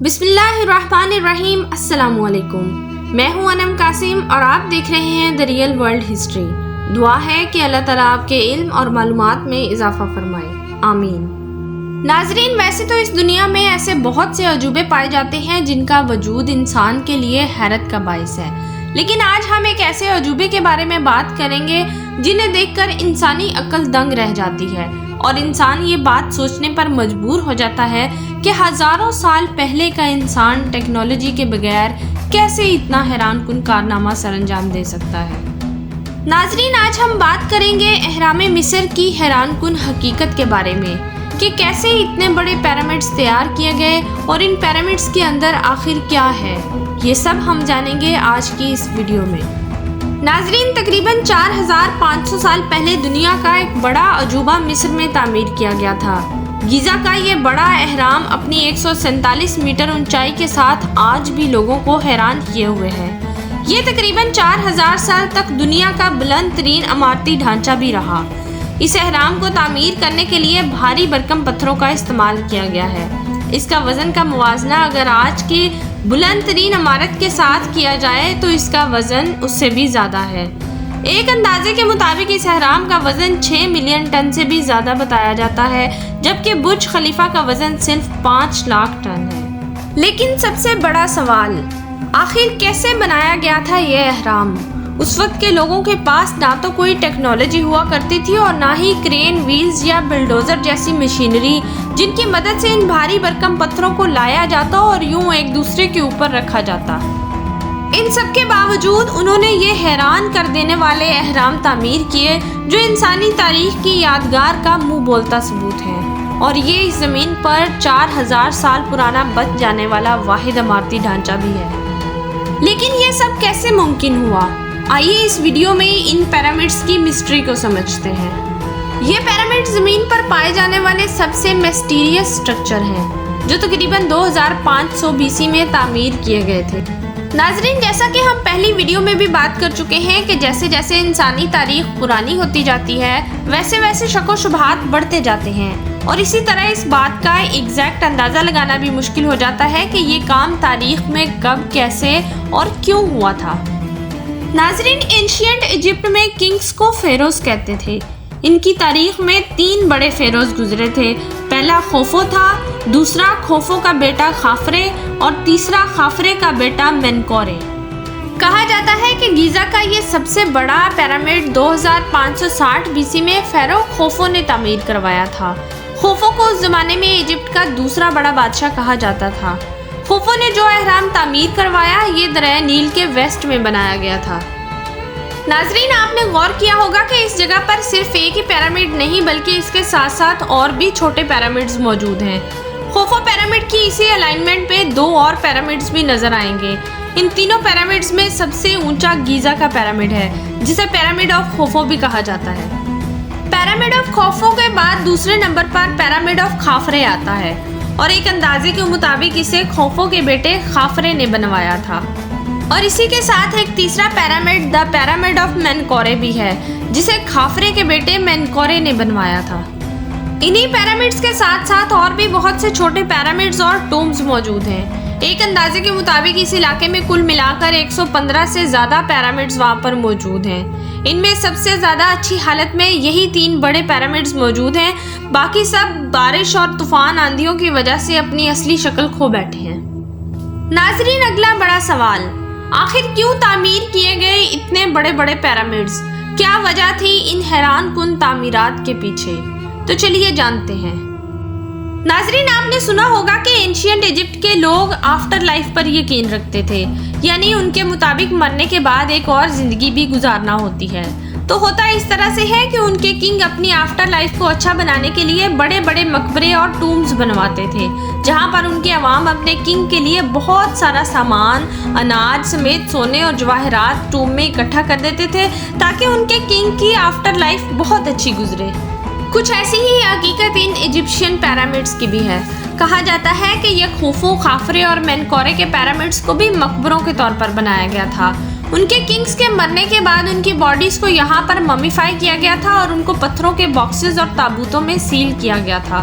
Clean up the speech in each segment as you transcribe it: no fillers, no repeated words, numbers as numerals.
بسم اللہ الرحمن الرحیم۔ السلام علیکم، میں ہوں انم قاسم اور آپ دیکھ رہے ہیں دی ریئل ورلڈ ہسٹری۔ دعا ہے کہ اللہ تعالیٰ آپ کے علم اور معلومات میں اضافہ فرمائے، آمین۔ ناظرین، ویسے تو اس دنیا میں ایسے بہت سے عجوبے پائے جاتے ہیں جن کا وجود انسان کے لیے حیرت کا باعث ہے، لیکن آج ہم ایک ایسے عجوبے کے بارے میں بات کریں گے جنہیں دیکھ کر انسانی عقل دنگ رہ جاتی ہے اور انسان یہ بات سوچنے پر مجبور ہو جاتا ہے کہ ہزاروں سال پہلے کا انسان ٹیکنالوجی کے بغیر کیسے اتنا حیران کن کارنامہ سر انجام دے سکتا ہے۔ ناظرین، آج ہم بات کریں گے اہرام مصر کی حیران کن حقیقت کے بارے میں کہ کیسے اتنے بڑے پیرامڈز تیار کیے گئے اور ان پیرامڈز کے اندر آخر کیا ہے، یہ سب ہم جانیں گے آج کی اس ویڈیو میں۔ ناظرین، تقریباً 4500 سال پہلے دنیا کا ایک بڑا عجوبہ مصر میں تعمیر کیا گیا تھا۔ گیزا کا یہ بڑا اہرام اپنی 147 میٹر اونچائی کے ساتھ آج بھی لوگوں کو حیران کیے ہوئے ہے۔ یہ تقریباً 4000 سال تک دنیا کا بلند ترین عمارتی ڈھانچہ بھی رہا۔ اس اہرام کو تعمیر کرنے کے لیے بھاری بھرکم پتھروں کا استعمال کیا گیا ہے۔ اس کا وزن کا موازنہ اگر آج کی بلند ترین عمارت کے ساتھ کیا جائے تو اس کا وزن اس سے بھی زیادہ ہے۔ ایک اندازے کے مطابق اس اہرام کا وزن 6 ملین ٹن سے بھی زیادہ بتایا جاتا ہے، جبکہ برج خلیفہ کا وزن صرف 5 لاکھ ٹن ہے۔ لیکن سب سے بڑا سوال، آخر کیسے بنایا گیا تھا یہ اہرام؟ اس وقت کے لوگوں کے پاس نہ تو کوئی ٹیکنالوجی ہوا کرتی تھی اور نہ ہی کرین ویلز یا بلڈوزر جیسی مشینری جن کی مدد سے ان بھاری بھرکم پتھروں کو لایا جاتا اور یوں ایک دوسرے کے اوپر رکھا جاتا۔ ان سب کے باوجود انہوں نے یہ حیران کر دینے والے اہرام تعمیر کیے جو انسانی تاریخ کی یادگار کا منہ بولتا ثبوت ہے، اور یہ اس زمین پر 4000 سال پرانا بچ جانے والا واحد عمارتی ڈھانچہ بھی ہے۔ لیکن یہ سب کیسے ممکن ہوا؟ آئیے اس ویڈیو میں ان پیرامڈز کی مسٹری کو سمجھتے ہیں۔ یہ پیرامڈ زمین پر پائے جانے والے سب سے مسٹیریس سٹرکچر ہیں جو تقریباً 2500 BC میں تعمیر کیے گئے تھے۔ ناظرین، جیسا کہ ہم پہلی ویڈیو میں بھی بات کر چکے ہیں کہ جیسے جیسے انسانی تاریخ پرانی ہوتی جاتی ہے ویسے ویسے شک و شبہات بڑھتے جاتے ہیں، اور اسی طرح اس بات کا ایگزیکٹ اندازہ لگانا بھی مشکل ہو جاتا ہے کہ یہ کام تاریخ میں کب، کیسے اور کیوں ہوا تھا۔ ناظرین، اینشینٹ ایجپٹ میں کنگز کو فیروز کہتے تھے۔ ان کی تاریخ میں 3 بڑے فیروز گزرے تھے۔ پہلا خوفو تھا، دوسرا خوفو کا بیٹا خافرے اور تیسرا خافرے کا بیٹا مینکورے۔ کہا جاتا ہے کہ گیزا کا یہ سب سے بڑا پیرامڈ 2560 BC میں فیرو خوفو نے تعمیر کروایا تھا۔ خوفو کو اس زمانے میں ایجپٹ کا دوسرا بڑا بادشاہ کہا جاتا تھا۔ خوفو نے جو اہرام تعمیر کروایا یہ دریائے نیل کے ویسٹ میں بنایا گیا تھا۔ ناظرین، آپ نے غور کیا ہوگا کہ اس جگہ پر صرف ایک ہی پیرامڈ نہیں بلکہ اس کے ساتھ ساتھ اور بھی چھوٹے پیرامڈز موجود ہیں۔ خوفو پیرامڈ کی اسی الائنمنٹ پہ 2 اور پیرامڈز بھی نظر آئیں گے۔ ان تینوں پیرامڈز میں سب سے اونچا گیزا کا پیرامڈ ہے جسے پیرامڈ آف خوفو بھی کہا جاتا ہے۔ پیرامڈ آف خوفو کے بعد دوسرے نمبر پر پیرامڈ آف خافرے آتا ہے، اور ایک اندازے کے مطابق اسے خوفو کے بیٹے خافرے نے بنوایا تھا۔ اور اسی کے ساتھ ایک تیسرا پیرامڈ دا پیرامڈ آف مینکورے بھی ہے جسے خافرے کے بیٹے مینکورے نے بنوایا تھا۔ انہی پیرامڈز کے ساتھ ساتھ اور بھی بہت سے چھوٹے پیرامڈز اور ٹومز موجود ہیں۔ ایک اندازے کے مطابق اس علاقے میں کل ملا کر 115 سے زیادہ پیرامڈز وہاں پر موجود ہیں۔ ان میں سب سے زیادہ اچھی حالت میں یہی 3 بڑے پیرامڈز موجود ہیں، باقی سب بارش اور طوفان آندھیوں کی وجہ سے اپنی اصلی شکل کھو بیٹھے ہیں۔ ناظرین، اگلا بڑا سوال، آخر کیوں تعمیر کیے گئے اتنے بڑے بڑے پیرامڈز؟ کیا وجہ تھی ان حیران کن تعمیرات کے پیچھے؟ تو چلیے جانتے ہیں۔ ناظرین، آپ نے سنا ہوگا کہ اینشینٹ ایجپٹ کے لوگ آفٹر لائف پر یقین رکھتے تھے، یعنی ان کے مطابق مرنے کے بعد ایک اور زندگی بھی گزارنا ہوتی ہے۔ تو ہوتا اس طرح سے ہے کہ ان کے کنگ اپنی آفٹر لائف کو اچھا بنانے کے لیے بڑے بڑے مقبرے اور ٹومز بنواتے تھے جہاں پر ان کے عوام اپنے کنگ کے لیے بہت سارا سامان، اناج سمیت سونے اور جواہرات ٹوم میں اکٹھا کر دیتے تھے تاکہ ان کے کنگ کی آفٹر لائف بہت اچھی گزرے۔ کچھ ایسی ہی حقیقت ان ایجپشین پیرامڈز کی بھی ہے۔ کہا جاتا ہے کہ یہ خوفو، خافرے اور مینکورے کے پیرامڈز کو بھی مقبروں کے طور پر بنایا گیا تھا۔ ان کے کنگز کے مرنے کے بعد ان کی باڈیز کو یہاں پر ممیفائی کیا گیا تھا اور ان کو پتھروں کے باکسز اور تابوتوں میں سیل کیا گیا تھا۔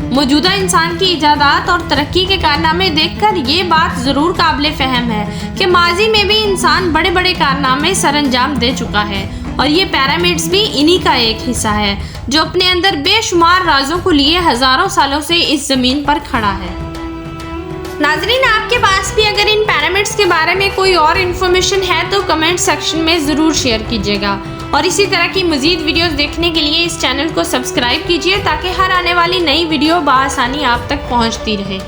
موجودہ انسان کی ایجادات اور ترقی کے کارنامے دیکھ کر یہ بات ضرور قابل فہم ہے کہ ماضی میں بھی انسان بڑے بڑے کارنامے سر انجام دے چکا ہے، اور یہ پیرامڈز بھی انہی کا ایک حصہ ہے جو اپنے اندر بے شمار رازوں کو لیے ہزاروں سالوں سے اس زمین پر کھڑا ہے۔ ناظرین، آپ کے پاس بھی اگر ان پیرامڈز کے بارے میں کوئی اور انفارمیشن ہے تو کمنٹ سیکشن میں ضرور شیئر کیجیے گا، اور اسی طرح کی مزید ویڈیوز دیکھنے کے لیے اس چینل کو سبسکرائب کیجیے تاکہ ہر آنے والی نئی ویڈیو بآسانی آپ تک پہنچتی رہے۔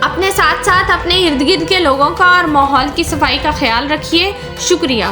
اپنے ساتھ ساتھ اپنے ارد گرد کے لوگوں کا اور ماحول کی صفائی کا خیال رکھیے۔ شکریہ۔